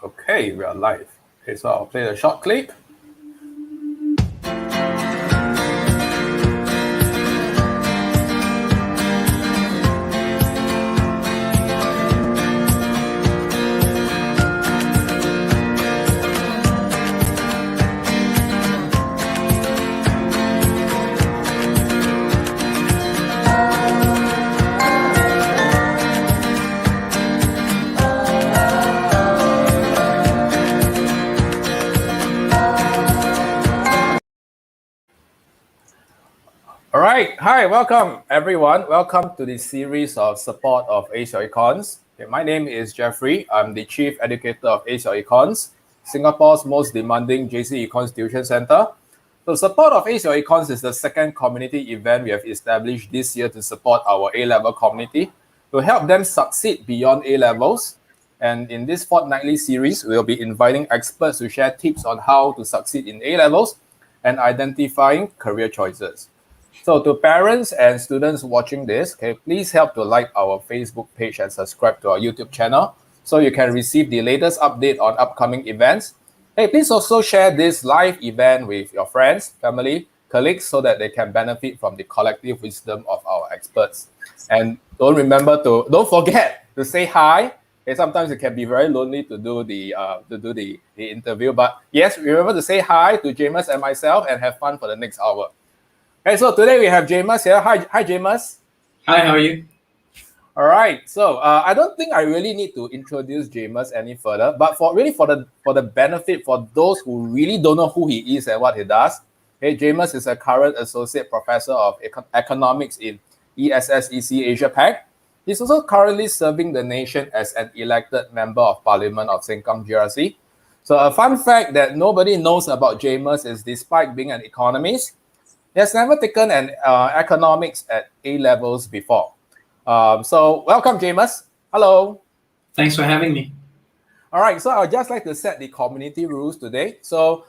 Okay, we are live. Okay, so I'll play a short clip. All right. Hi, welcome everyone. Welcome to this series of support of Econs. Okay, my name is Jeffrey. I'm the Chief Educator of Econs, Singapore's most demanding JC Econs Tuition Center. So support of Econs is the second community event we have established this year to support our A-level community, to help them succeed beyond A-levels. And in this fortnightly series, we'll be inviting experts to share tips on how to succeed in A-levels and identifying career choices. So to parents and students watching this, okay, please help to like our Facebook page and subscribe to our YouTube channel so you can receive the latest update on upcoming events. Hey, please also share this live event with your friends, family, colleagues so that they can benefit from the collective wisdom of our experts. And don't forget to say hi. Okay, sometimes it can be very lonely to do the interview, but yes, remember to say hi to Jamus and myself and have fun for the next hour. Okay, so today we have Jamus here. Hi, Jamus. Hi, how are you? All right. So I don't think I really need to introduce Jamus any further, but for the benefit for those who really don't know who he is and what he does. Okay, Jamus is a current associate professor of economics in ESSEC Asia Pac. He's also currently serving the nation as an elected member of Parliament of Sengkang GRC. So a fun fact that nobody knows about Jamus is, despite being an economist, he has never taken an economics at A-levels before. So welcome, Jamus. Hello. Thanks for having me. All right, so I'd just like to set the community rules today. So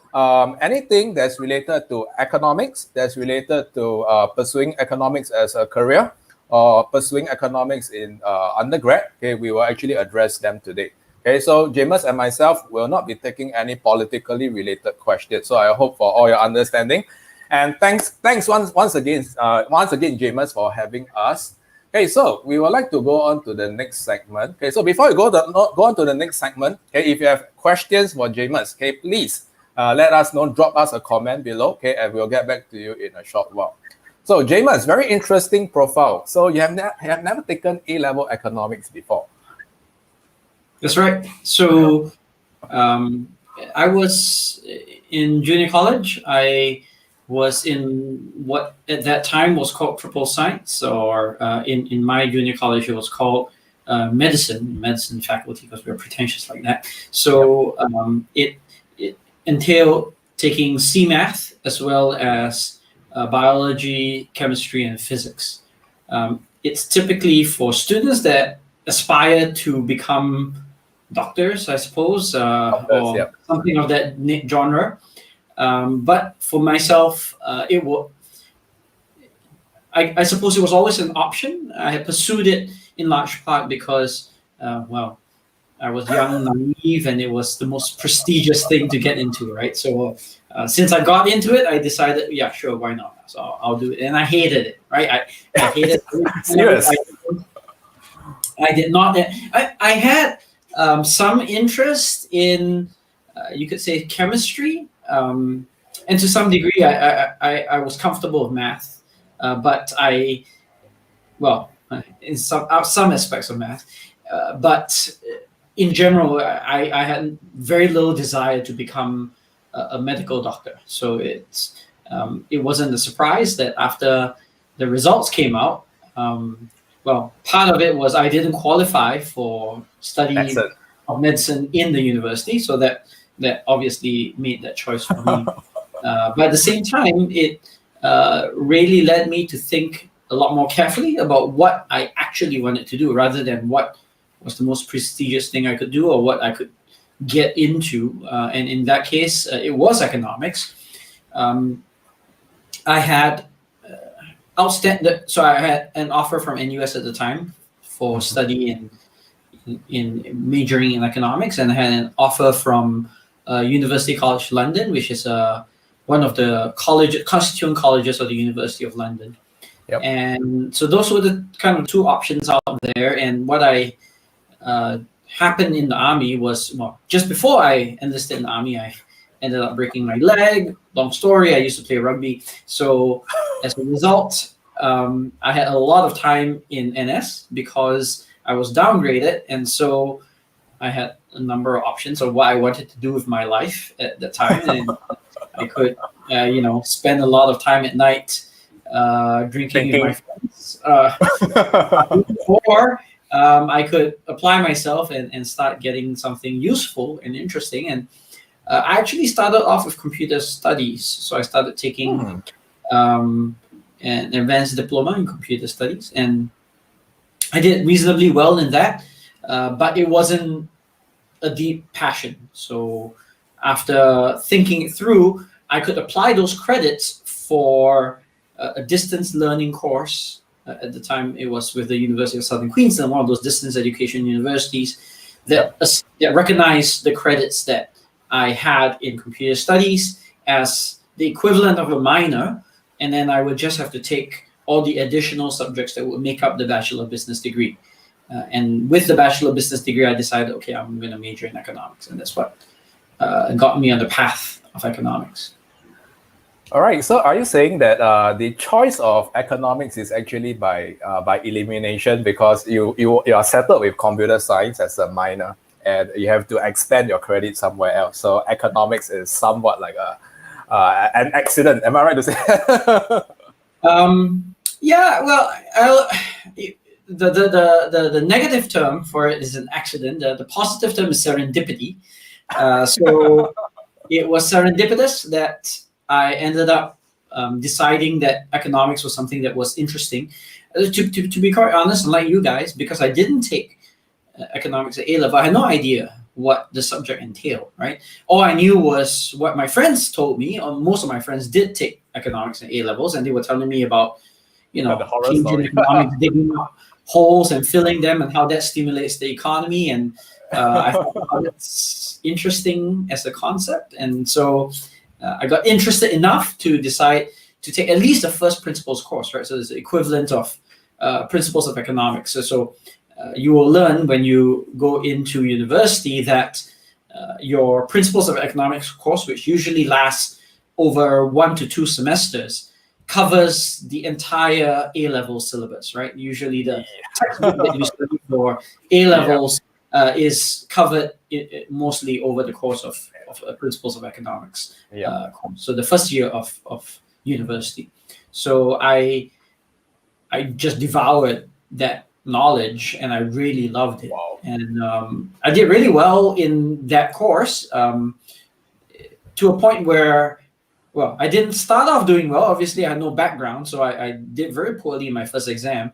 anything that's related to economics, that's related to pursuing economics as a career, or pursuing economics in undergrad, okay, we will actually address them today. Okay, so Jamus and myself will not be taking any politically related questions. So I hope for all your understanding. And thanks once again, Jamus, for having us. Okay, so we would like to go on to the next segment. Okay, so before we go on to the next segment, okay, if you have questions for Jamus, okay, please let us know. Drop us a comment below, okay, and we'll get back to you in a short while. So Jamus, very interesting profile. So you have never taken A-level economics before. That's right. So I was in junior college. I was in what at that time was called triple science, or in my junior college it was called medicine faculty, because we were pretentious like that. So it entailed taking CMath as well as biology, chemistry, and physics. It's typically for students that aspire to become doctors, I suppose, or something of that genre. But for myself, I suppose it was always an option. I had pursued it in large part because, I was young, naive, and it was the most prestigious thing to get into, right? So since I got into it, I decided, yeah, sure, why not? So I'll do it. And I hated it, right? I hated it. Serious? I did not. I had some interest in, you could say, chemistry. And to some degree, I was comfortable with math, but in some aspects of math, but in general, I had very little desire to become a medical doctor. So it wasn't a surprise that after the results came out, part of it was I didn't qualify for study of medicine in the university, so that obviously made that choice for me. But at the same time, it really led me to think a lot more carefully about what I actually wanted to do, rather than what was the most prestigious thing I could do or what I could get into. And in that case, it was economics. I had I had an offer from NUS at the time for study in in majoring in economics, and I had an offer from University College London, which is one of the constituent colleges of the University of London. Yep. And so those were the kind of two options out there. And what I happened in the army was, well, just before I enlisted in the army, I ended up breaking my leg. Long story, I used to play rugby. So as a result, I had a lot of time in NS because I was downgraded. And so I had a number of options of what I wanted to do with my life at the time. And I could, spend a lot of time at night drinking with my friends. Or I could apply myself and start getting something useful and interesting. And I actually started off with computer studies. So I started taking an advanced diploma in computer studies. And I did reasonably well in that, but it wasn't a deep passion. So after thinking it through, I could apply those credits for a distance learning course. At the time, it was with the University of Southern Queensland, one of those distance education universities that recognized the credits that I had in computer studies as the equivalent of a minor, and then I would just have to take all the additional subjects that would make up the Bachelor of Business degree. And with the Bachelor of Business degree, I decided, okay, I'm going to major in economics, and that's what got me on the path of economics. All right. So, are you saying that the choice of economics is actually by elimination because you are settled with computer science as a minor and you have to expand your credit somewhere else? So, economics is somewhat like an accident. Am I right to say? Yeah. Well, the negative term for it is an accident. The positive term is serendipity. So it was serendipitous that I ended up deciding that economics was something that was interesting. To be quite honest, unlike you guys, because I didn't take economics at A-level, I had no idea what the subject entailed, right? All I knew was what my friends told me, or most of my friends did take economics at A-levels, and they were telling me about, Keynesian economics, digging up holes and filling them and how that stimulates the economy. And I thought it's interesting as a concept. And so I got interested enough to decide to take at least the first principles course, right? So it's the equivalent of principles of economics. So you will learn when you go into university that your principles of economics course, which usually lasts over 1 to 2 semesters, covers the entire A-level syllabus, right? Usually the textbook that you study for A-levels is covered mostly over the course of principles of economics. So the first year of university. So I just devoured that knowledge and I really loved it. Wow. And I did really well in that course to a point where, well, I didn't start off doing well. Obviously, I had no background, so I did very poorly in my first exam.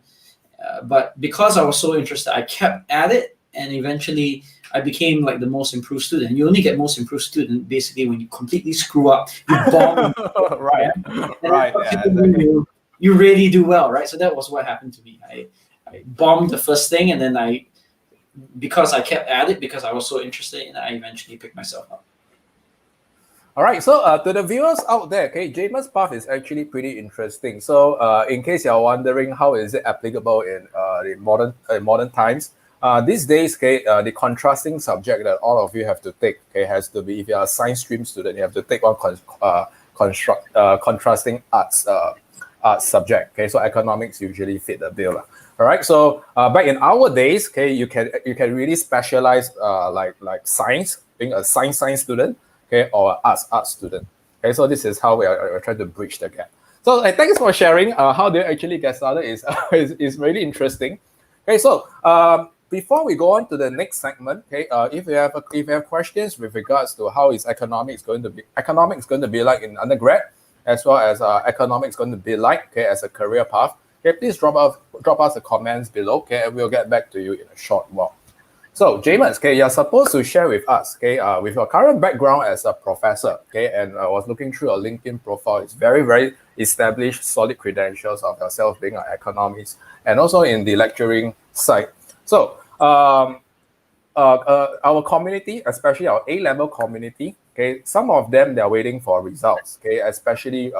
But because I was so interested, I kept at it, and eventually I became like the most improved student. You only get most improved student basically when you completely screw up, you bomb. Right. You really do well, right? So that was what happened to me. I bombed the first thing, and then because I kept at it, because I was so interested in it, I eventually picked myself up. All right, so to the viewers out there, okay, Jamus' path is actually pretty interesting. So in case you're wondering how is it applicable in the modern times, these days, okay, the contrasting subject that all of you have to take, okay, has to be, if you're a science stream student, you have to take one contrasting arts subject. Okay, so economics usually fit the bill. All right, so back in our days, okay, you can really specialize like science, being a science student. Okay, or art student. Okay, so this is how we are trying to bridge the gap. So thanks for sharing. How do you actually get started is really interesting. Okay, so before we go on to the next segment, okay, if you have questions with regards to how is economics going to be like in undergrad, as well as economics going to be like, okay, as a career path, okay, please drop us the comments below, okay, and we'll get back to you in a short while. So, Jamus, okay, you're supposed to share with us, okay, with your current background as a professor, okay, and I was looking through your LinkedIn profile. It's very, very established, solid credentials of yourself being an economist and also in the lecturing side. So, our community, especially our A-level community, okay, some of them, they're waiting for results, okay, especially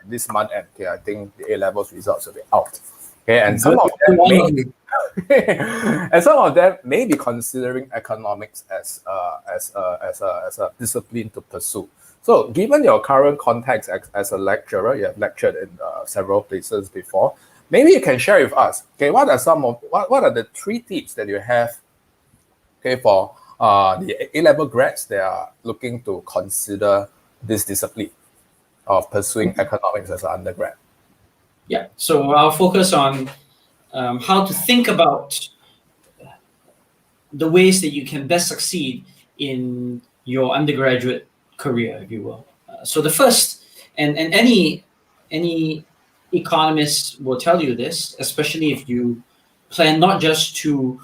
this month end. Okay, I think the A-levels results will be out. Okay, and some of them may and some of them may be considering economics as a discipline to pursue. So, given your current context as a lecturer, you have lectured in several places before. Maybe you can share with us. Okay, what are the 3 tips that you have? Okay, for the A-level grads, they are looking to consider this discipline of pursuing economics as an undergrad. Yeah, so I'll focus on how to think about the ways that you can best succeed in your undergraduate career, if you will. So the first, and any economist will tell you this, especially if you plan not just to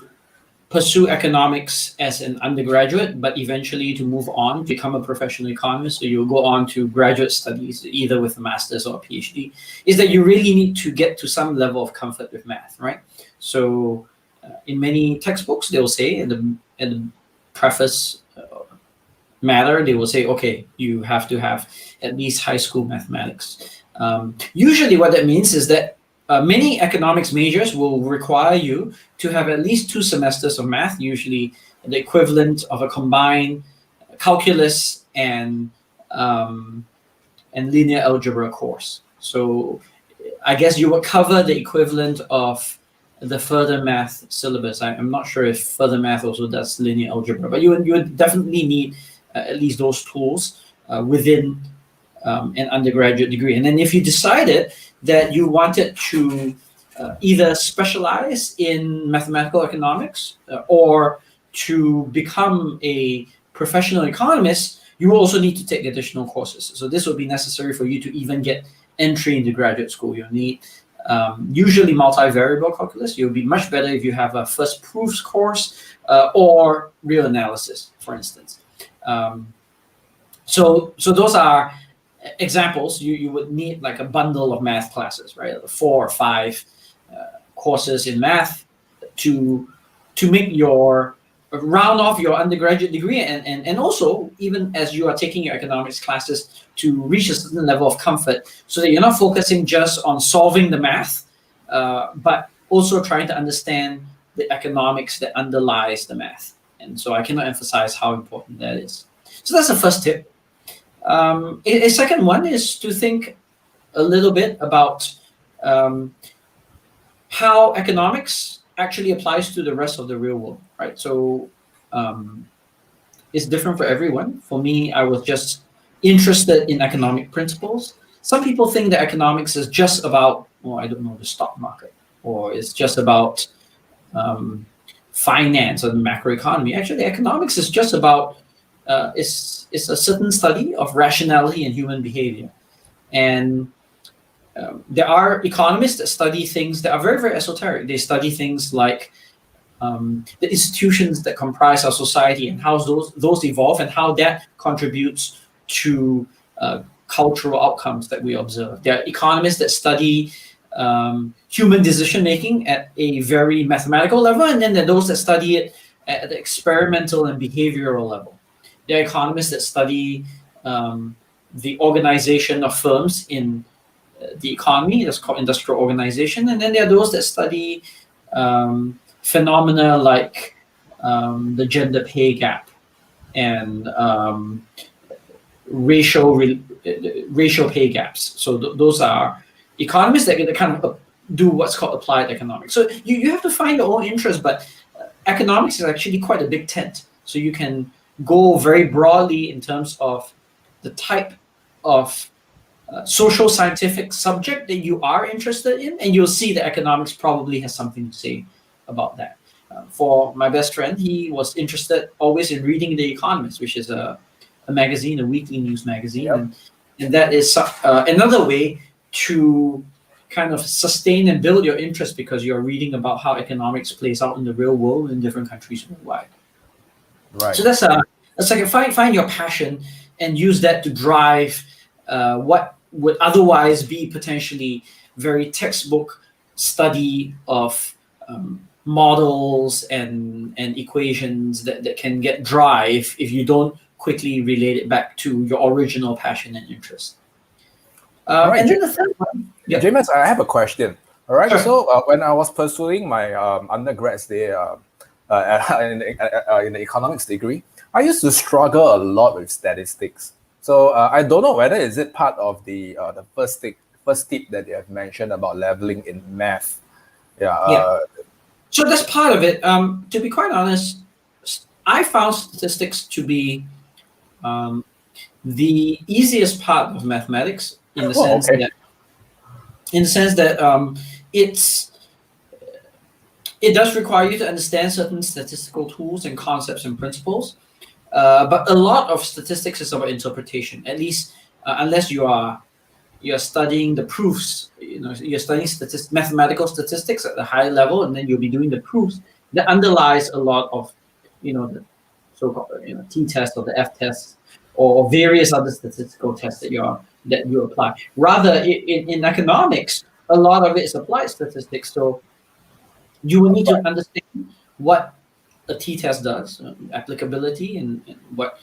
pursue economics as an undergraduate, but eventually to move on, become a professional economist, so you'll go on to graduate studies, either with a master's or a PhD, is that you really need to get to some level of comfort with math, right? So in many textbooks, they will say in the preface matter, they will say, okay, you have to have at least high school mathematics. Usually what that means is that many economics majors will require you to have at least 2 semesters of math, usually the equivalent of a combined calculus and linear algebra course. So I guess you would cover the equivalent of the further math syllabus. I'm not sure if further math also does linear algebra, but you would definitely need at least those tools within an undergraduate degree. And then if you decided that you wanted to either specialize in mathematical economics or to become a professional economist, you will also need to take additional courses. So this will be necessary for you to even get entry into graduate school. You'll need usually multivariable calculus. You'll be much better if you have a first proofs course or real analysis, for instance. So those are examples. You would need like a bundle of math classes, right? 4 or 5 courses in math to make your round off your undergraduate degree, and also even as you are taking your economics classes to reach a certain level of comfort, so that you're not focusing just on solving the math, but also trying to understand the economics that underlies the math. And so I cannot emphasize how important that is. So that's the first tip. A second one is to think a little bit about how economics actually applies to the rest of the real world, right? So it's different for everyone. For me, I was just interested in economic principles. Some people think that economics is just about, I don't know, the stock market, or it's just about finance or the macroeconomy. Actually, economics is just about it's a certain study of rationality and human behavior. And there are economists that study things that are very, very esoteric. They study things like the institutions that comprise our society and how those evolve and how that contributes to cultural outcomes that we observe. There are economists that study human decision-making at a very mathematical level, and then there are those that study it at the experimental and behavioral level. There are economists that study the organization of firms in the economy, that's called industrial organization, and then there are those that study phenomena like the gender pay gap and racial pay gaps. So those are economists that kind of do what's called applied economics. So you have to find your own interest, but economics is actually quite a big tent. So you can go very broadly in terms of the type of social scientific subject that you are interested in, and you'll see that economics probably has something to say about that. For my best friend, he was interested always in reading The Economist, which is a magazine, a weekly news magazine. Yep. And that is another way to kind of sustain and build your interest, because you're reading about how economics plays out in the real world in different countries worldwide. Right. So that's like find your passion and use that to drive what would otherwise be potentially very textbook study of models and equations that can get dry if you don't quickly relate it back to your original passion and interest. All right, And then the third one, yeah. Jamus, I have a question. All right, Sure. so when I was pursuing my undergrads there in the economics degree, I used to struggle a lot with statistics. So I don't know whether is it part of the first tip that you have mentioned about leveling in math. Yeah. So that's part of it. To be quite honest, I found statistics to be the easiest part of mathematics in the sense okay. that it does require you to understand certain statistical tools and concepts and principles. But a lot of statistics is about interpretation. At least unless you're studying the proofs, you're studying mathematical statistics at a high level, and then you'll be doing the proofs that underlies a lot of the so-called t-test or the f-test or various other statistical tests that you apply. Rather, in economics, a lot of it is applied statistics. So you will need to understand what a t-test does, applicability, and what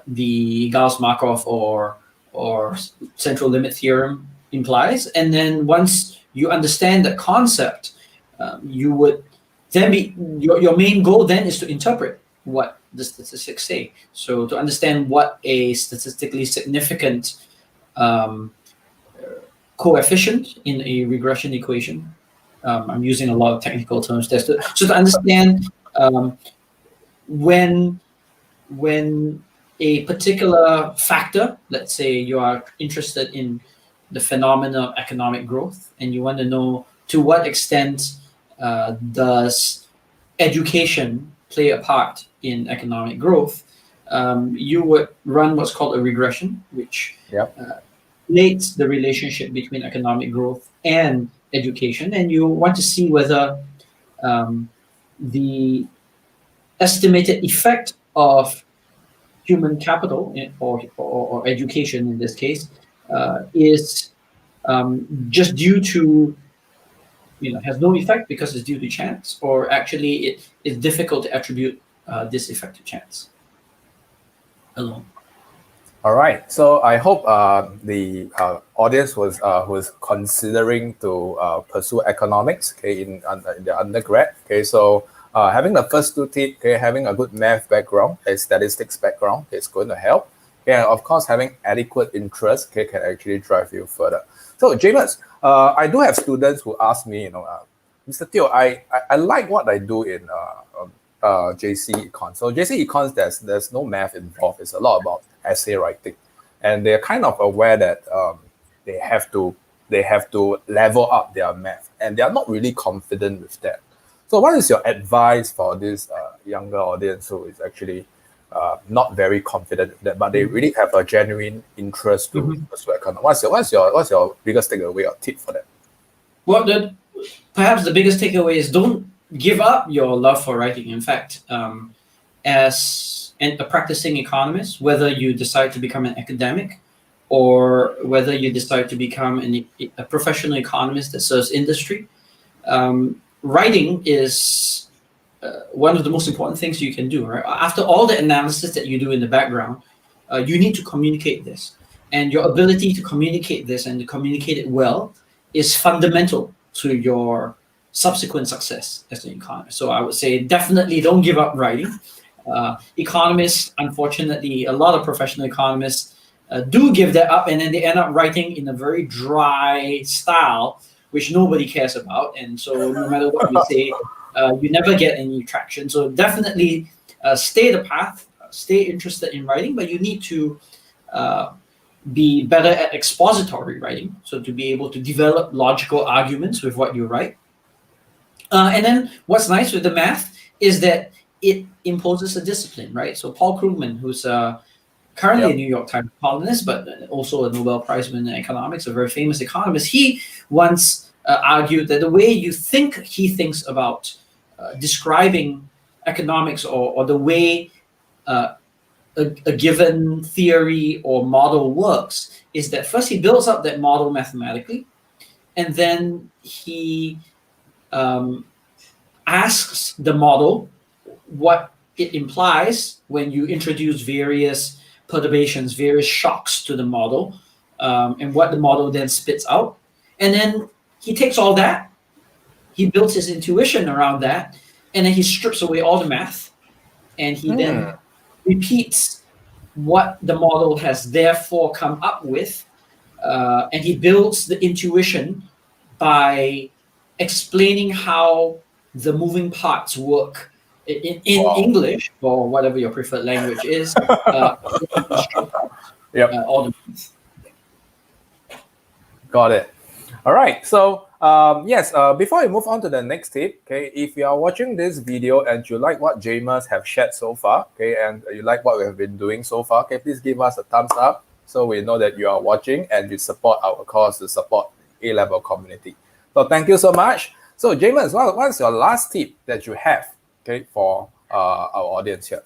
the Gauss-Markov or central limit theorem implies. And then once you understand that concept, you would then be your main goal then is to interpret what the statistics say. So to understand what a statistically significant coefficient in a regression equation. I'm using a lot of technical terms there. So to understand when a particular factor, let's say you are interested in the phenomena of economic growth, and you want to know to what extent does education play a part in economic growth, you would run what's called a regression, which relates the relationship between economic growth and education, and you want to see whether the estimated effect of human capital or education in this case is just due to has no effect because it's due to chance, or actually it is difficult to attribute this effect to chance alone. All right. So I hope the audience was considering to pursue economics, okay, in the undergrad. Okay, so having the first two tips, okay, having a good math background, a statistics background, is going to help. Okay, and of course, having adequate interest, okay, can actually drive you further. So, Jamus, I do have students who ask me, Mr. Teo, I like what I do in JC Econs. So JC Econs, there's no math involved. It's a lot about essay writing, and they're kind of aware that they have to level up their math, and they are not really confident with that. So, what is your advice for this younger audience who is actually not very confident with that, but they really have a genuine interest to pursue economics? What's your biggest takeaway or tip for that? Well, perhaps the biggest takeaway is don't give up your love for writing. In fact, as a practicing economist, whether you decide to become an academic or whether you decide to become a professional economist that serves industry, writing is one of the most important things you can do. Right? After all the analysis that you do in the background, you need to communicate this. And your ability to communicate this and to communicate it well is fundamental to your subsequent success as an economist. So I would say definitely don't give up writing. Economists, unfortunately, a lot of professional economists do give that up, and then they end up writing in a very dry style, which nobody cares about. And so no matter what you say, you never get any traction. So definitely stay the path, stay interested in writing, but you need to be better at expository writing, so to be able to develop logical arguments with what you write. And then what's nice with the math is that it imposes a discipline, right? So Paul Krugman, who's currently a New York Times columnist, but also a Nobel Prize winner in economics, a very famous economist, he once argued that the way he thinks about describing economics or the way a given theory or model works is that first he builds up that model mathematically, and then he asks the model what it implies when you introduce various perturbations, various shocks to the model, and what the model then spits out. And then he takes all that, he builds his intuition around that, and then he strips away all the math, and he then repeats what the model has therefore come up with, and he builds the intuition by explaining how the moving parts work in English, or whatever your preferred language is. All the math. Got it. All right. So yes, before we move on to the next tip, okay, if you are watching this video and you like what Jamus have shared so far, okay, and you like what we have been doing so far, okay, please give us a thumbs up so we know that you are watching and you support our cause to support A-level community. So thank you so much. So Jamus, what's your last tip that you have, okay, for our audience here?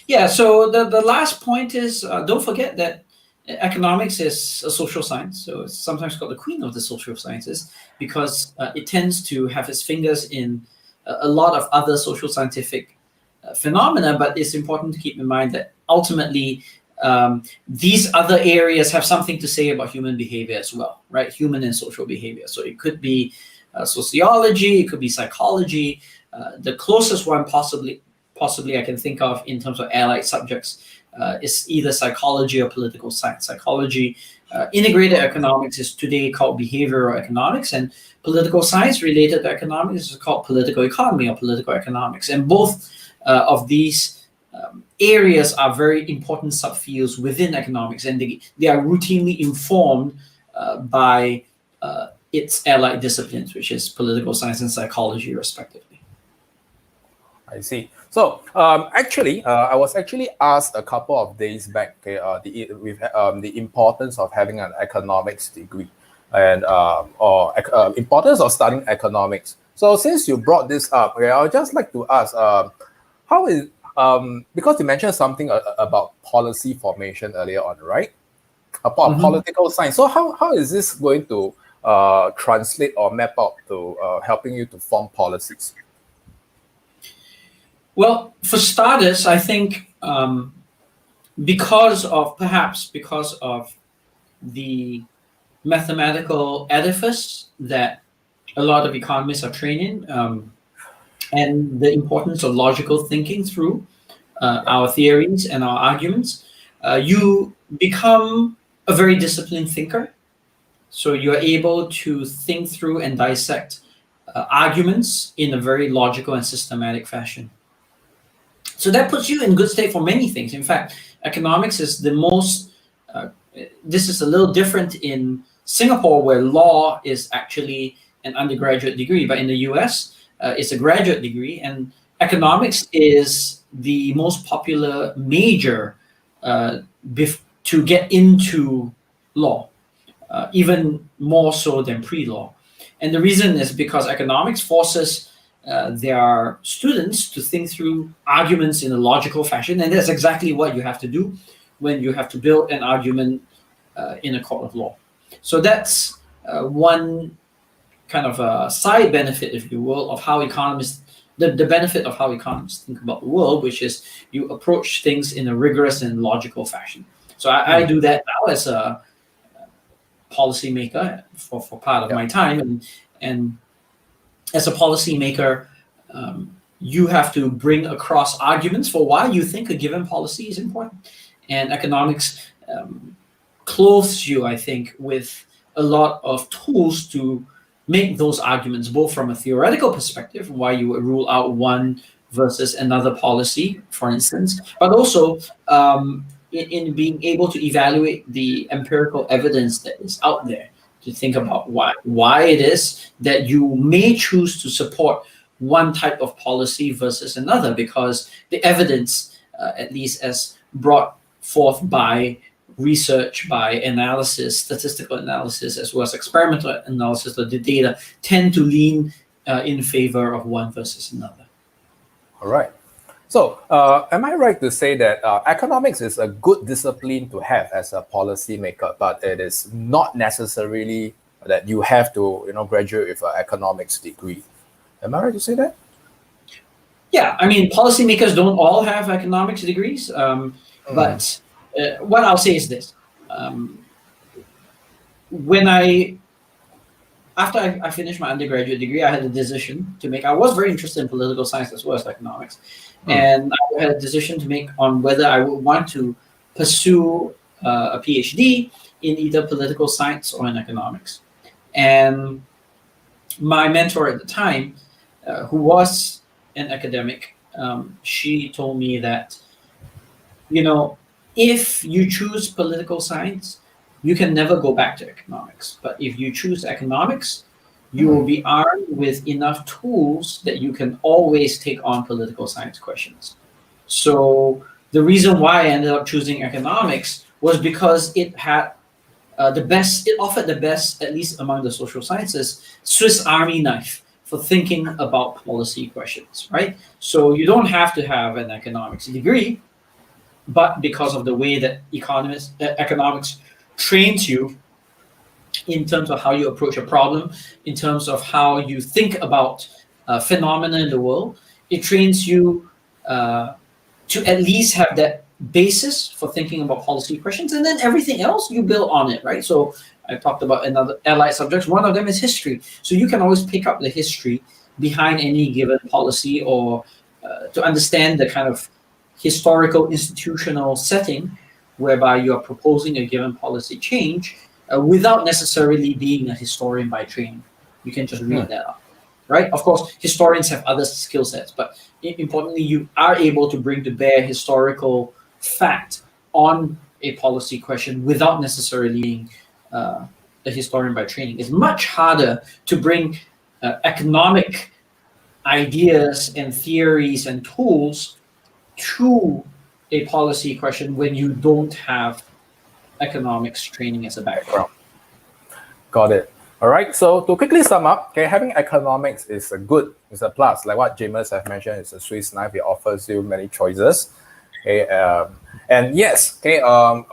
Yeah. So the last point is don't forget that economics is a social science, so it's sometimes called the queen of the social sciences because it tends to have its fingers in a lot of other social scientific phenomena. But it's important to keep in mind that ultimately these other areas have something to say about human behavior as well, right? Human and social behavior. So it could be sociology, it could be psychology. The closest one possibly I can think of in terms of allied subjects is either psychology or political science. Psychology, integrated economics is today called behavioral economics, and political science related to economics is called political economy or political economics. And both of these areas are very important subfields within economics, and they are routinely informed by its allied disciplines, which is political science and psychology, respectively. I see. So actually, I was actually asked a couple of days back, okay, the importance of having an economics degree and importance of studying economics. So since you brought this up, okay, I would just like to ask, how is because you mentioned something about policy formation earlier on, right? About political science. So how is this going to translate or map out to helping you to form policies? Well, for starters, I think because of the mathematical edifice that a lot of economists are trained in, and the importance of logical thinking through our theories and our arguments, you become a very disciplined thinker. So you're able to think through and dissect arguments in a very logical and systematic fashion. So that puts you in good state for many things. In fact, economics is the most, this is a little different in Singapore, where law is actually an undergraduate degree, but in the US, it's a graduate degree, and economics is the most popular major to get into law, even more so than pre-law. And the reason is because economics forces their students to think through arguments in a logical fashion, and that's exactly what you have to do when you have to build an argument in a court of law. So that's one kind of a side benefit, if you will, of how economists, the benefit of how economists think about the world, which is you approach things in a rigorous and logical fashion. So I do that now as a policymaker for part of my time, and as a policymaker, you have to bring across arguments for why you think a given policy is important. And economics clothes you, I think, with a lot of tools to make those arguments, both from a theoretical perspective, why you would rule out one versus another policy, for instance, but also in being able to evaluate the empirical evidence that is out there, to think about why it is that you may choose to support one type of policy versus another, because the evidence, at least as brought forth by research, by analysis, statistical analysis, as well as experimental analysis of the data, tend to lean in favor of one versus another. All right. So am I right to say that economics is a good discipline to have as a policymaker, but it is not necessarily that you have to graduate with an economics degree? Am I right to say that? Yeah, I mean, policymakers don't all have economics degrees, but what I'll say is this: when after I finished my undergraduate degree, I had a decision to make. I was very interested in political science as well as economics, and I had a decision to make on whether I would want to pursue a PhD in either political science or in economics. And my mentor at the time, who was an academic, she told me that, if you choose political science, you can never go back to economics. But if you choose economics, you will be armed with enough tools that you can always take on political science questions. So the reason why I ended up choosing economics was because it had it offered the best, at least among the social sciences, Swiss Army knife for thinking about policy questions, right? So you don't have to have an economics degree, but because of the way that economics trains you in terms of how you approach a problem, in terms of how you think about phenomena in the world, it trains you to at least have that basis for thinking about policy questions, and then everything else you build on it, right? So I talked about another allied subjects. One of them is history. So you can always pick up the history behind any given policy, or to understand the kind of historical institutional setting whereby you are proposing a given policy change without necessarily being a historian by training. You can just read that up, right? Of course, historians have other skill sets, but importantly, you are able to bring to bear historical fact on a policy question without necessarily being a historian by training. It's much harder to bring economic ideas and theories and tools to a policy question when you don't have economics training as a background. Got it. All right. So to quickly sum up, okay, having economics is a plus. Like what Jamus have mentioned, it's a Swiss knife. It offers you many choices. Okay. And yes, okay.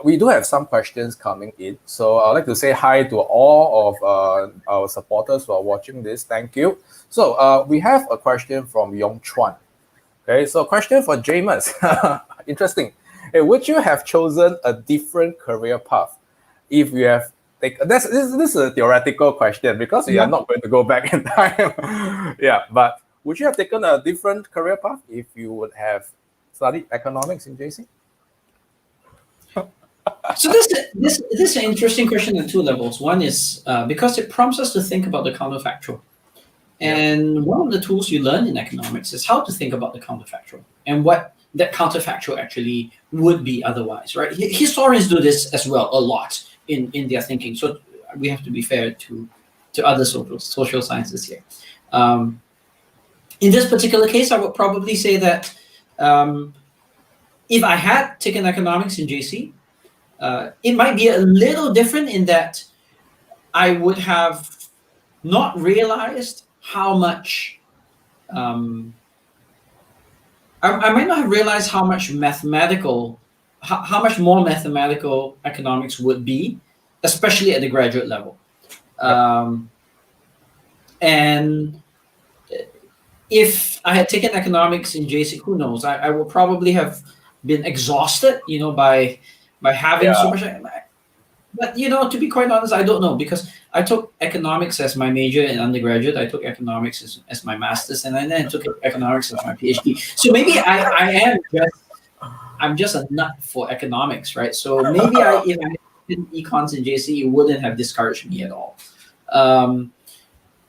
We do have some questions coming in. So I'd like to say hi to all of our supporters who are watching this. Thank you. So we have a question from Yong Chuan. Okay. So question for Jamus. Interesting. Hey, would you have chosen a different career path if you have this is a theoretical question because we are not going to go back in time. Yeah, but would you have taken a different career path if you would have studied economics in JC? So this is an interesting question at two levels. One is because it prompts us to think about the counterfactual. And one of the tools you learn in economics is how to think about the counterfactual and what that counterfactual actually would be otherwise, right? Historians do this as well a lot in their thinking. So we have to be fair to other social sciences here. In this particular case, I would probably say that if I had taken economics in JC, it might be a little different in that I would have not realized how much I might not have realized how much how much more mathematical economics would be, especially at the graduate level. And if I had taken economics in JC, who knows? I would probably have been exhausted, by having so much. But to be quite honest, I don't know, because I took economics as my major in undergraduate. I took economics as my master's, and then I took economics as my PhD. So maybe I'm just a nut for economics, right? So maybe if I did Econs in JC, it wouldn't have discouraged me at all.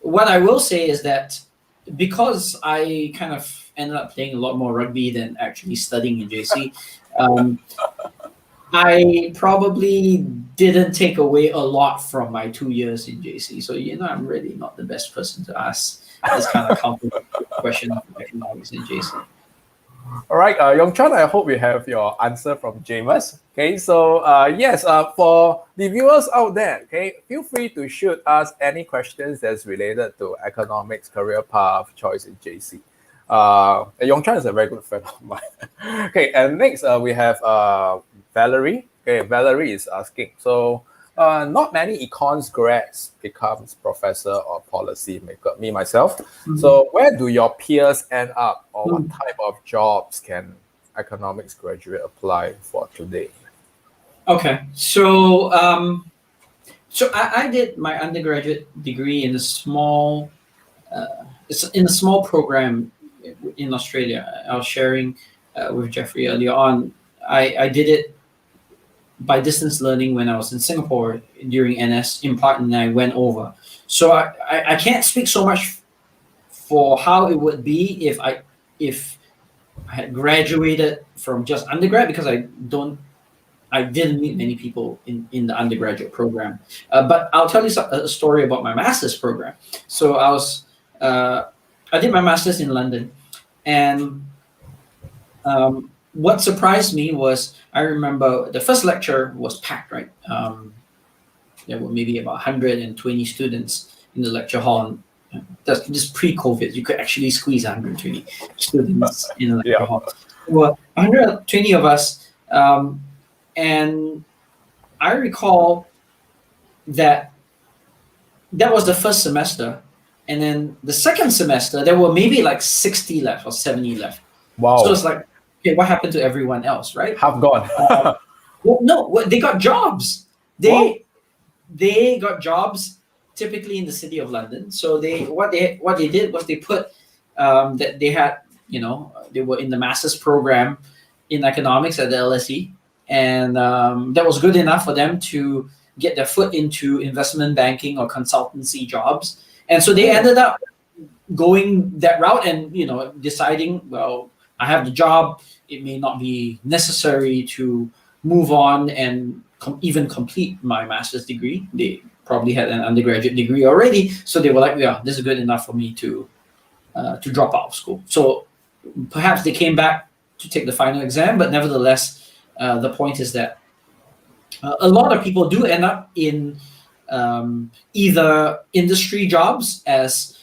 What I will say is that because I kind of ended up playing a lot more rugby than actually studying in JC, I probably didn't take away a lot from my 2 years in JC. So, I'm really not the best person to ask this kind of complicated question of economics in JC. All right, Yongchan, I hope you have your answer from Jamus. Okay, so yes, for the viewers out there, okay, feel free to shoot us any questions that's related to economics, career path, choice in JC. Yongchan is a very good friend of mine. Okay, and next we have Valerie. Okay, Valerie is asking. So not many econs grads becomes professor or policy maker, me myself. So where do your peers end up, or what type of jobs can economics graduate apply for today? Okay, so I did my undergraduate degree in a small program in Australia. I was sharing with Jeffrey earlier on. I did it by distance learning when I was in Singapore during NS in part, and I went over. So I can't speak so much for how it would be if I had graduated from just undergrad, because I didn't meet many people in the undergraduate program. But I'll tell you a story about my master's program. So I did my master's in London, and what surprised me was, I remember the first lecture was packed, right? There were maybe about 120 students in the lecture hall. That's just pre-COVID. You could actually squeeze 120 students in the lecture hall. Well, 120 of us, and I recall that was the first semester, and then the second semester there were maybe like 60 left or 70 left. Wow! So it's like, okay, what happened to everyone else, right? Half gone. They got jobs. They got jobs typically in the city of London. So what they did was they put that they had, they were in the master's program in economics at the LSE, and that was good enough for them to get their foot into investment banking or consultancy jobs. And so they ended up going that route and deciding, well, I have the job, it may not be necessary to move on and even complete my master's degree. They probably had an undergraduate degree already, so they were like, yeah, this is good enough for me to drop out of school. So perhaps they came back to take the final exam, but nevertheless, the point is that a lot of people do end up in either industry jobs as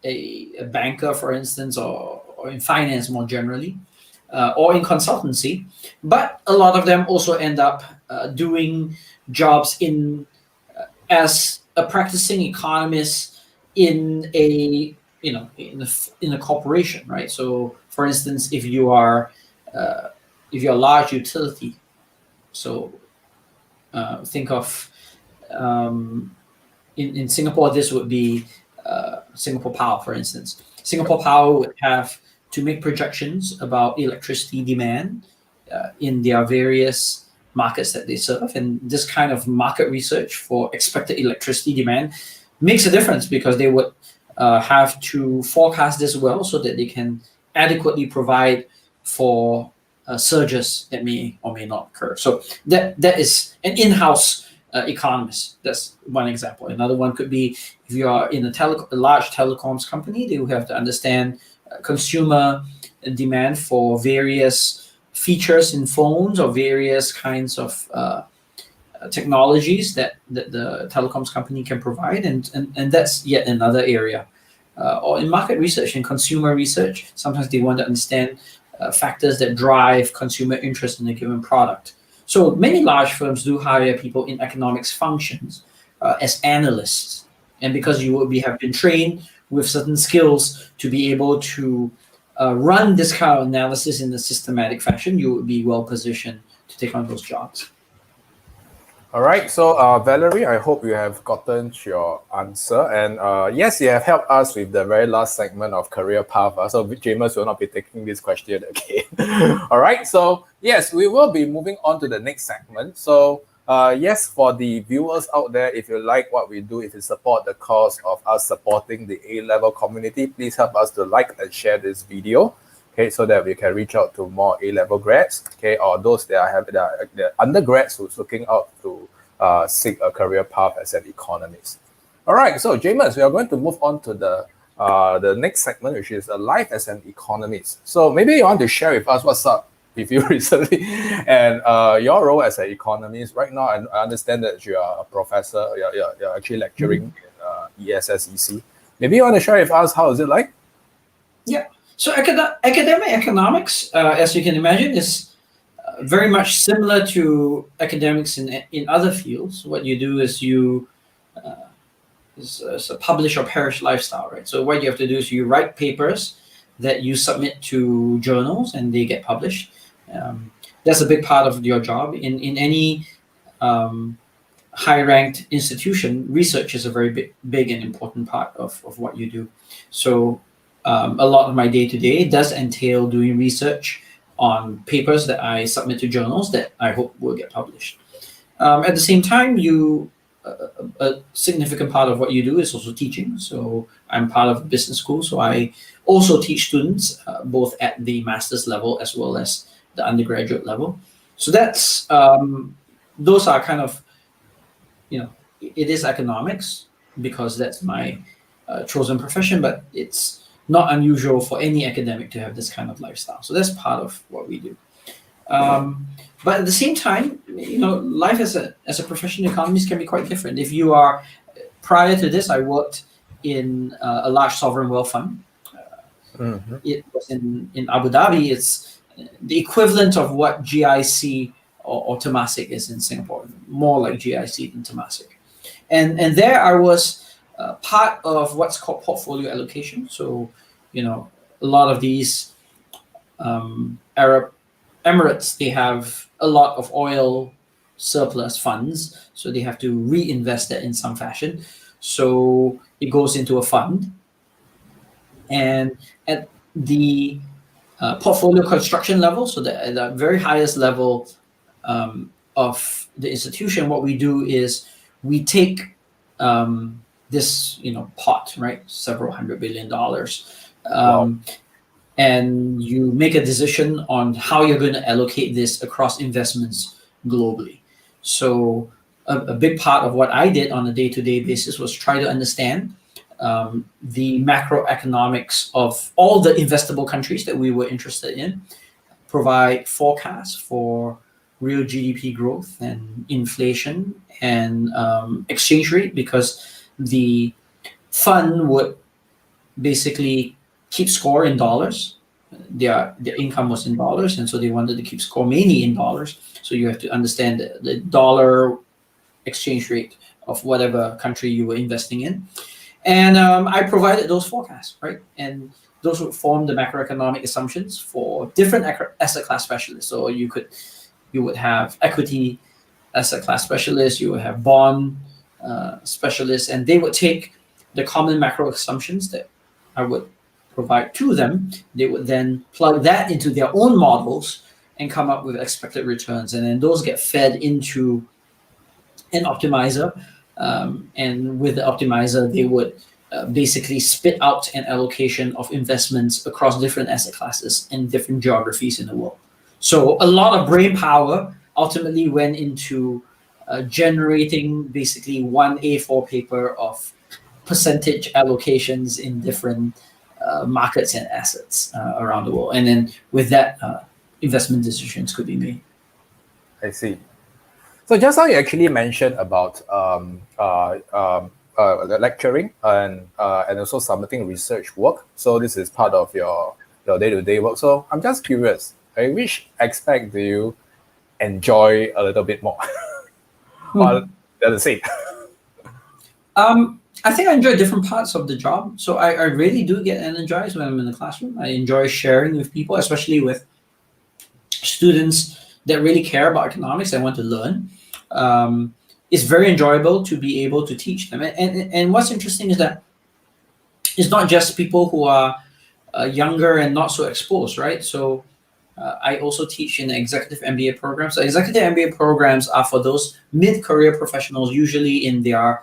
a banker, for instance, or in finance more generally, or in consultancy. But a lot of them also end up doing jobs as a practicing economist in a corporation, right? So, for instance, if you're a large utility, so think of in Singapore, this would be Singapore Power, for instance. Singapore Power would have to make projections about electricity demand in their various markets that they serve, and this kind of market research for expected electricity demand makes a difference, because they would have to forecast this well so that they can adequately provide for surges that may or may not occur. So that is an in-house economist. That's one example. Another one could be, if you are in a large telecoms company, they will have to understand consumer demand for various features in phones or various kinds of technologies that the telecoms company can provide, and that's yet another area. Or in market research and consumer research, sometimes they want to understand factors that drive consumer interest in a given product. So many large firms do hire people in economics functions as analysts, and because you have been trained with certain skills to be able to run this kind of analysis in a systematic fashion, you would be well positioned to take on those jobs. All right, so Valerie, I hope you have gotten your answer. And yes, you have helped us with the very last segment of career path. So Jamus will not be taking this question again. All right, so yes, we will be moving on to the next segment. So yes, for the viewers out there, if you like what we do, if you support the cause of us supporting the A-level community, please help us to like and share this video. Okay, so that we can reach out to more A-level grads, okay, or those that are the undergrads who's looking out to seek a career path as an economist. All right, so Jamus, we are going to move on to the next segment, which is life as an economist. So maybe you want to share with us what's up with you recently and your role as an economist. Right now, I understand that you are a professor, you're actually lecturing in ESSEC. Maybe you want to share with us how is it like? Yeah. So academic economics, as you can imagine, is very much similar to academics in other fields. What you do is you is a publish or perish lifestyle, right? So what you have to do is you write papers that you submit to journals and they get published. That's a big part of your job. In any high-ranked institution, research is a very big and important part of what you do. So a lot of my day-to-day does entail doing research on papers that I submit to journals that I hope will get published. At the same time, a significant part of what you do is also teaching. So I'm part of a business school, so I also teach students both at the master's level as well as the undergraduate level. So that's those are kind of, it is economics because that's my chosen profession, but it's not unusual for any academic to have this kind of lifestyle. So that's part of what we do. But at the same time, life as a professional economist can be quite different. If you are, prior to this, I worked in a large sovereign wealth fund. It was in Abu Dhabi. It's the equivalent of what GIC or Temasek is in Singapore, more like GIC than Temasek. And there I was part of what's called portfolio allocation. So, a lot of these Arab Emirates, they have a lot of oil surplus funds, so they have to reinvest that in some fashion. So it goes into a fund, and at the portfolio construction level, so the very highest level of the institution, what we do is we take this pot, right, several $100 billion, Wow. and you make a decision on how you're going to allocate this across investments globally. So a big part of what I did on a day-to-day basis was try to understand the macroeconomics of all the investable countries that we were interested in, provide forecasts for real GDP growth and inflation and exchange rate, because the fund would basically keep score in dollars. Their income was in dollars, and so they wanted to keep score mainly in dollars. So you have to understand the dollar exchange rate of whatever country you were investing in. And I provided those forecasts, right? And those would form the macroeconomic assumptions for different asset class specialists. So you would have equity asset class specialists, you would have bond specialists, and they would take the common macro assumptions that I would provide to them. They would then plug that into their own models and come up with expected returns. And then those get fed into an optimizer. And with the optimizer, they would basically spit out an allocation of investments across different asset classes in different geographies in the world. So a lot of brain power ultimately went into generating basically one A4 paper of percentage allocations in different markets and assets around the world. And then with that, investment decisions could be made. I see. So just now you actually mentioned about lecturing and also submitting research work. So this is part of your day-to-day work. So I'm just curious, right, which aspect do you enjoy a little bit more? Or they're the same? I think I enjoy different parts of the job. So I really do get energized when I'm in the classroom. I enjoy sharing with people, especially with students that really care about economics and want to learn. It's very enjoyable to be able to teach them. And what's interesting is that it's not just people who are younger and not so exposed, right? So I also teach in the executive MBA program. So executive MBA programs are for those mid-career professionals, usually in their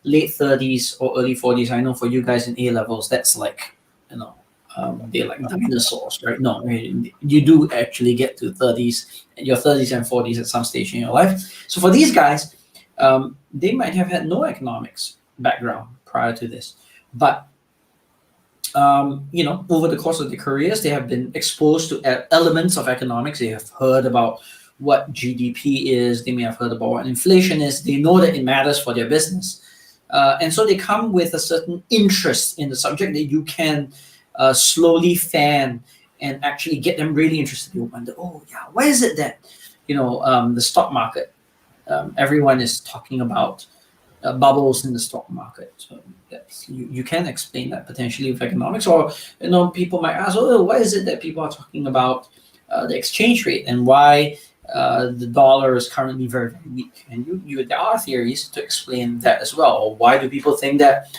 late 30s or early 40s. I know for you guys in A-levels, that's like, they're like dinosaurs, right? No, you do actually get to your 30s and 40s at some stage in your life. So for these guys, they might have had no economics background prior to this, but over the course of their careers, they have been exposed to elements of economics. They have heard about what GDP is. They may have heard about what inflation is. They know that it matters for their business. And so they come with a certain interest in the subject that you can slowly fan and actually get them really interested. You wonder, oh yeah, why is it that the stock market. Everyone is talking about bubbles in the stock market. So yes, you can explain that potentially with economics, or people might ask, oh, why is it that people are talking about the exchange rate and why the dollar is currently very, very weak? And there are theories to explain that as well. Or why do people think that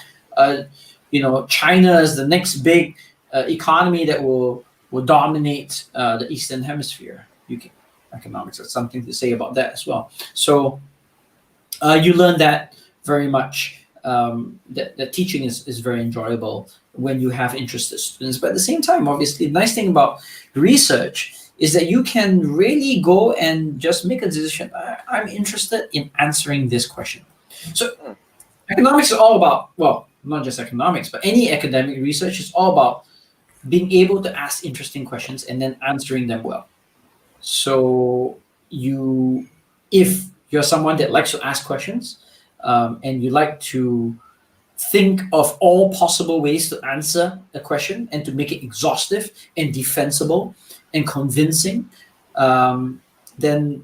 China is the next big economy that will dominate the Eastern Hemisphere? Economics has something to say about that as well. So you learn that very much. That teaching is very enjoyable when you have interested students. But at the same time, obviously, the nice thing about research is that you can really go and just make a decision. I'm interested in answering this question. So economics is all about, well, not just economics, but any academic research is all about being able to ask interesting questions and then answering them well. So if you're someone that likes to ask questions, and you like to think of all possible ways to answer a question and to make it exhaustive and defensible and convincing, then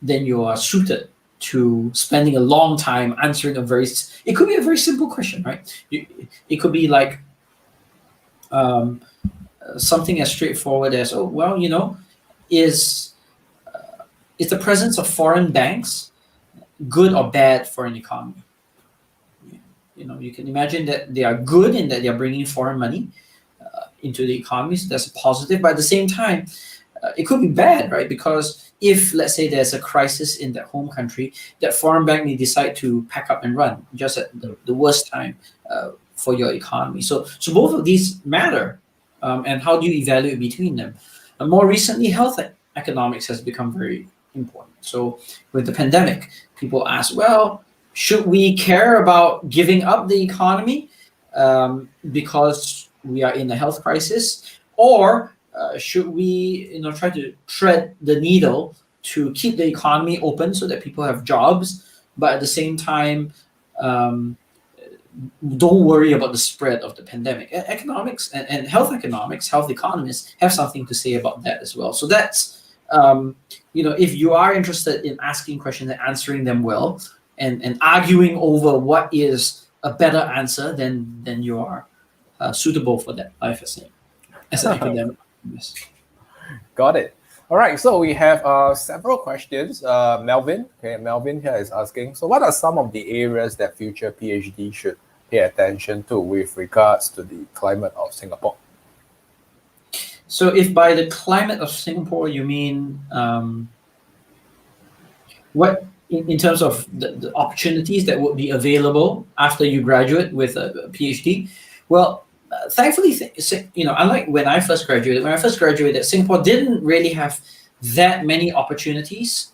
you are suited to spending a long time answering it could be a very simple question, right? It could be like something as straightforward as, is the presence of foreign banks good or bad for an economy? You can imagine that they are good in that they are bringing foreign money into the economy, so that's a positive. But at the same time, it could be bad, right? Because if, let's say, there's a crisis in that home country, that foreign bank may decide to pack up and run just at the worst time for your economy. So both of these matter, and how do you evaluate between them? And more recently, health economics has become very important. So with the pandemic, people ask, well, should we care about giving up the economy because we are in a health crisis, or should we try to thread the needle to keep the economy open so that people have jobs, but at the same time don't worry about the spread of the pandemic? Economics and health economists have something to say about that as well. So that's if you are interested in asking questions and answering them well, and arguing over what is a better answer, then you are suitable for that life as an academic. Yes. Got it. All right, so we have several questions. Melvin here is asking, so what are some of the areas that future PhD should pay attention to with regards to the climate of Singapore? So if by the climate of Singapore you mean what in terms of the opportunities that would be available after you graduate with a PhD, well, thankfully, unlike when I first graduated, Singapore didn't really have that many opportunities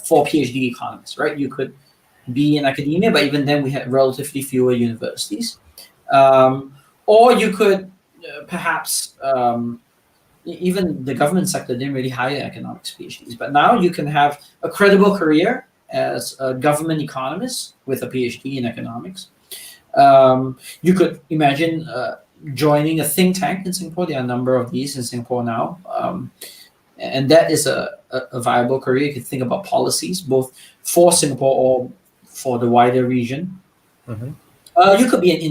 for PhD economists, right? You could be in academia, but even then we had relatively fewer universities. Or you could perhaps, even the government sector didn't really hire economics PhDs, but now you can have a credible career as a government economist with a PhD in economics. You could imagine joining a think tank in Singapore. There are a number of these in Singapore now. And that is a viable career. You can think about policies, both for Singapore or for the wider region. Mm-hmm. You could be an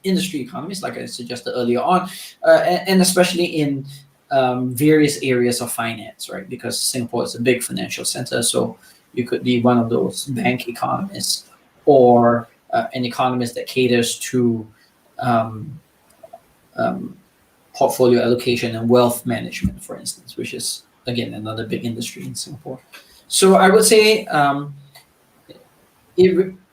industry economist, like I suggested earlier on, and especially in various areas of finance, right? Because Singapore is a big financial center, so you could be one of those bank economists, or an economist that caters to portfolio allocation and wealth management, for instance, which is, again, another big industry in Singapore. So I would say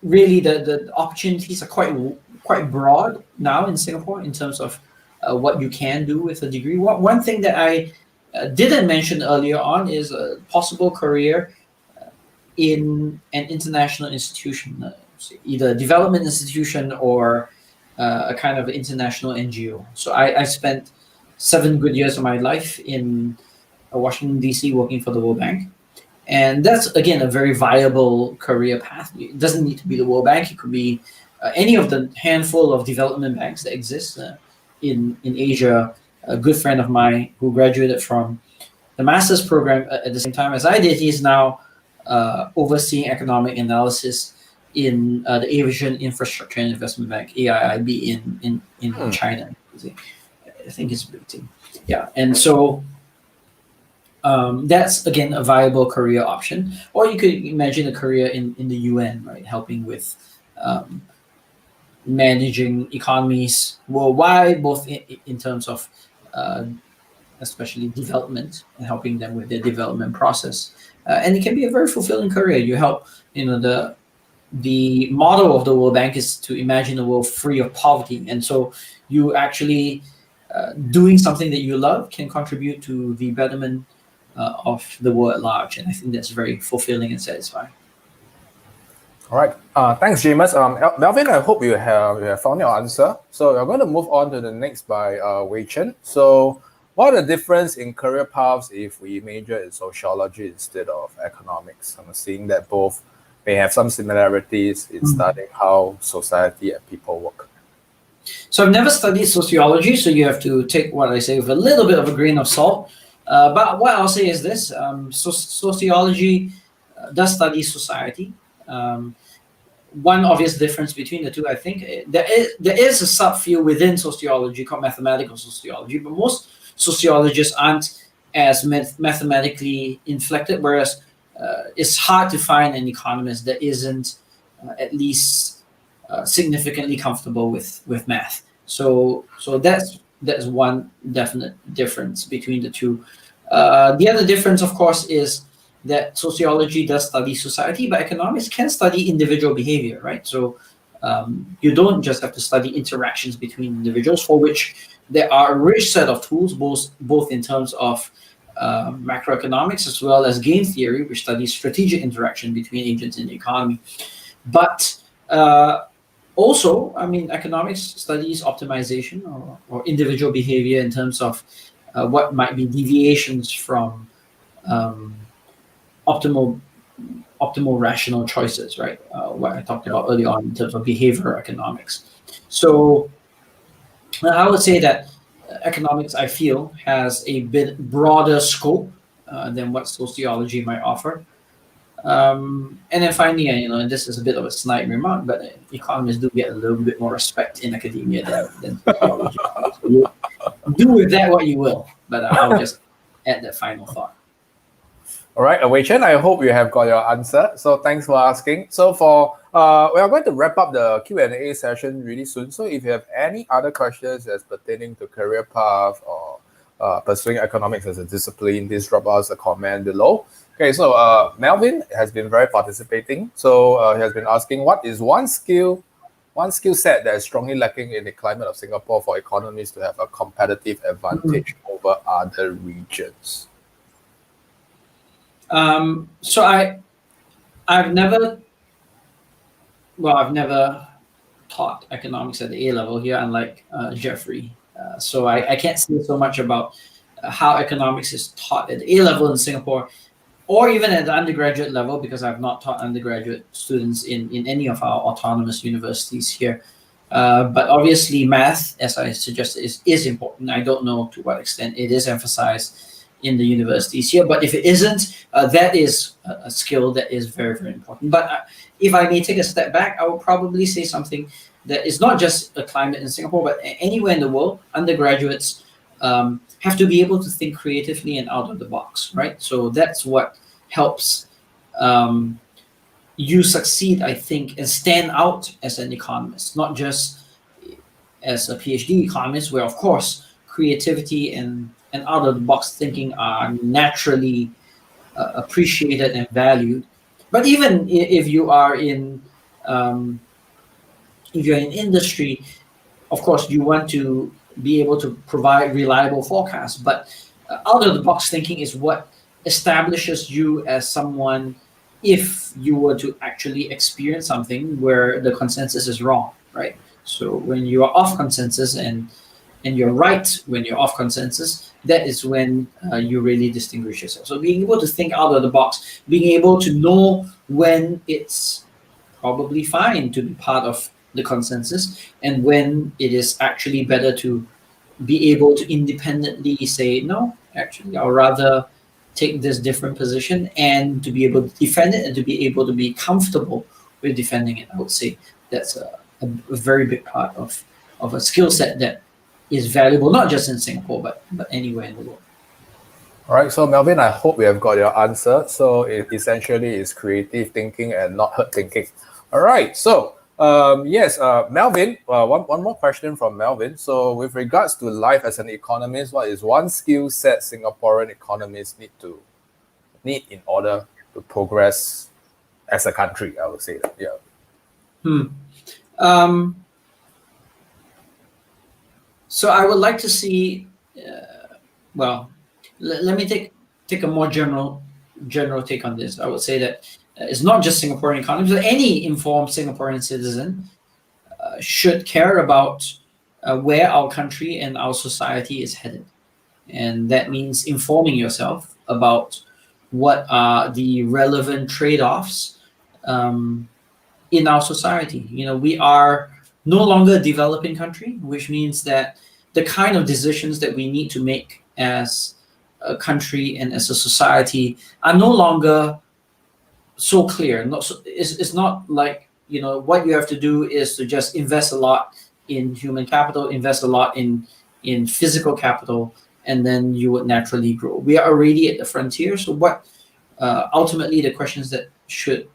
really the opportunities are quite broad now in Singapore in terms of what you can do with a degree. One thing that I didn't mention earlier on is a possible career in an international institution, either a development institution or a kind of international NGO. So I spent 7 good years of my life in Washington, D.C. working for the World Bank. And that's, again, a very viable career path. It doesn't need to be the World Bank. It could be any of the handful of development banks that exist in Asia. A good friend of mine who graduated from the master's program at the same time as I did. He's now overseeing economic analysis in the Asian Infrastructure and Investment Bank (AIIB) in China. I think it's a big team. Yeah, and so that's again a viable career option. Or you could imagine a career in the UN, right, helping with managing economies worldwide, both in terms of especially development and helping them with their development process. And it can be a very fulfilling career. You help, the model of the World Bank is to imagine a world free of poverty. And so you actually doing something that you love can contribute to the betterment of the world at large. And I think that's very fulfilling and satisfying. All right. Thanks, Jamus. Melvin, I hope you have found your answer. So we're going to move on to the next by Wei Chen. So what are the difference in career paths if we major in sociology instead of economics? I'm seeing that both may have some similarities in studying how society and people work. So I've never studied sociology, so you have to take what I say with a little bit of a grain of salt. But what I'll say is this: sociology does study society. One obvious difference between the two, I think, there is a subfield within sociology called mathematical sociology, but most sociologists aren't as mathematically inflected, whereas it's hard to find an economist that isn't at least significantly comfortable with math. So that's one definite difference between the two. The other difference, of course, is that sociology does study society, but economics can study individual behavior, right? So you don't just have to study interactions between individuals, for which there are a rich set of tools, both in terms of macroeconomics as well as game theory, which studies strategic interaction between agents in the economy. But also, economics studies optimization or individual behavior in terms of what might be deviations from optimal rational choices, right? What I talked about earlier on in terms of behavioral economics. So I would say that economics, I feel, has a bit broader scope than what sociology might offer. And then finally, and this is a bit of a snide remark, but economists do get a little bit more respect in academia than sociology. So you do with that what you will, but I'll just add that final thought. All right, Wei Chen, I hope you have got your answer. So thanks for asking. So we are going to wrap up the Q&A session really soon. So if you have any other questions as pertaining to career path or pursuing economics as a discipline, please drop us a comment below. Okay, so Melvin has been very participating. So he has been asking, what is one skill set that is strongly lacking in the climate of Singapore for economists to have a competitive advantage over other regions? So I've never taught economics at the A level here, unlike Jeffrey. So I can't say so much about how economics is taught at the A level in Singapore, or even at the undergraduate level, because I've not taught undergraduate students in any of our autonomous universities here. But obviously math, as I suggested, is important. I don't know to what extent it is emphasized in the universities here, but if it isn't, that is a skill that is very, very important. But if I may take a step back, I would probably say something that is not just a climate in Singapore, but anywhere in the world. Undergraduates have to be able to think creatively and out of the box, right? So that's what helps you succeed, I think, and stand out as an economist, not just as a PhD economist, where of course creativity and out of the box thinking are naturally appreciated and valued. But even if you are in industry, of course you want to be able to provide reliable forecasts. But out of the box thinking is what establishes you as someone, if you were to actually experience something where the consensus is wrong, right? So when you are off consensus and you're right when you're off consensus, that is when you really distinguish yourself. So being able to think out of the box, being able to know when it's probably fine to be part of the consensus and when it is actually better to be able to independently say, no, actually, I'll rather take this different position and to be able to defend it and to be able to be comfortable with defending it. I would say that's a very big part of a skill set that is valuable, not just in Singapore, but anywhere in the world. All right, so Melvin, I hope we have got your answer. So it essentially is creative thinking and not hurt thinking. All right, so yes, Melvin, one more question from Melvin. So with regards to life as an economist, what is one skill set Singaporean economists need in order to progress as a country? I would say that, yeah. So I would like to see, let me take a more general take on this. I would say that it's not just Singaporean economists, but any informed Singaporean citizen should care about where our country and our society is headed. And that means informing yourself about what are the relevant trade-offs in our society. You know, we are no longer a developing country, which means that the kind of decisions that we need to make as a country and as a society are no longer so clear. It's not like, you know, what you have to do is to just invest a lot in human capital, invest a lot in physical capital, and then you would naturally grow. We are already at the frontier. So what ultimately the questions that should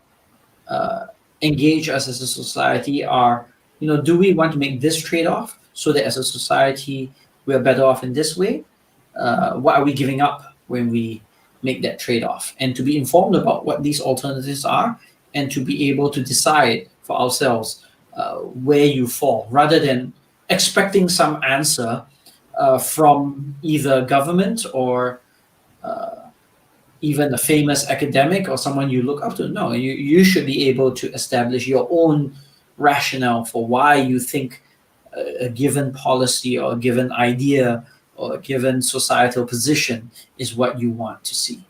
engage us as a society are, you know, do we want to make this trade-off so that as a society we are better off in this way? What are we giving up when we make that trade-off? And to be informed about what these alternatives are and to be able to decide for ourselves where you fall, rather than expecting some answer from either government or even a famous academic or someone you look up to. No, you should be able to establish your own rationale for why you think a given policy or a given idea or a given societal position is what you want to see.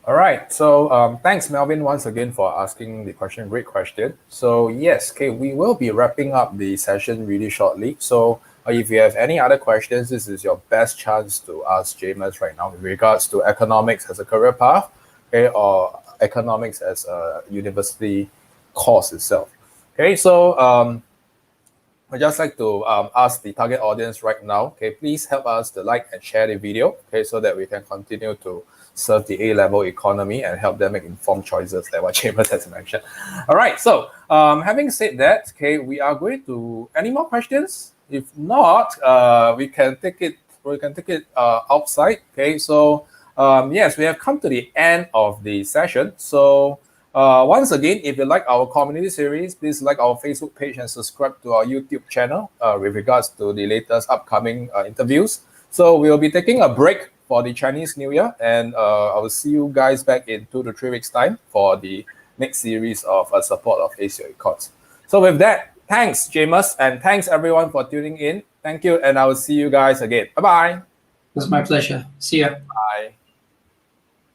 All right, so thanks, Melvin, once again for asking the question. Great question. So yes, okay, we will be wrapping up the session really shortly. So if you have any other questions, this is your best chance to ask Jamus right now in regards to economics as a career path, okay, or economics as a university course itself. Okay, so I'd just like to ask the target audience right now, okay, please help us to like and share the video, okay, so that we can continue to serve the A-level economy and help them make informed choices like what Jamus has mentioned. All right, so having said that, okay, we are going to, any more questions? If not, we can take it outside, okay? So yes, we have come to the end of the session. So once again, if you like our community series, please like our Facebook page and subscribe to our YouTube channel with regards to the latest upcoming interviews. So we'll be taking a break for the Chinese New Year, and I will see you guys back in 2 to 3 weeks' time for the next series of support of Econs. So with that, thanks, Jamus, and thanks everyone for tuning in. Thank you, and I will see you guys again. Bye-bye. It was my pleasure. See ya. Bye.